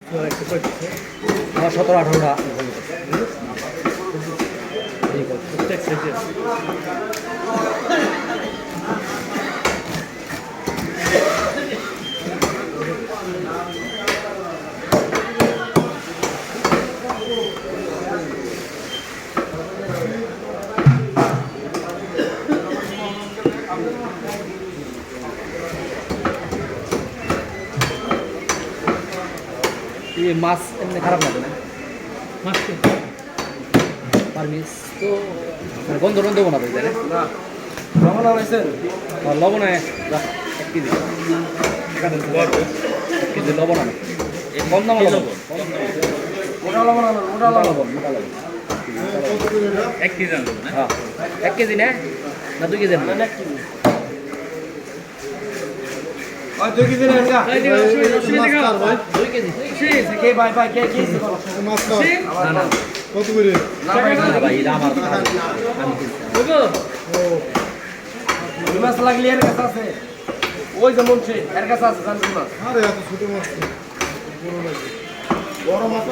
আমার 17-18টা প্রত্যেক সাইজের মাছ এমনি খারাপ লাগে না মাছ পারমিস তো মানে গন্ধ টন্ধ না তাই না লবণ আনাইছেন লবণ 1 কেজি 1 কেজি লবণ আনে কম দাম লবণ মোটা লবণ আনুন মোটা লবণ মোটা লবণ 1 কেজি আনবো না হ্যাঁ 1 কেজি না 2 কেজি আনবো 2 কেজি নেন গা 2 কেজি কে ভাই ভাই কে কে না না কত করে না ভাই না ভাই এটা আমার আমি মাছ লাগলে এর কাছে আছে ওই যেমন সে এর কাছে আছে জানবি না আরে এত ছোট মাছ বড় মাছ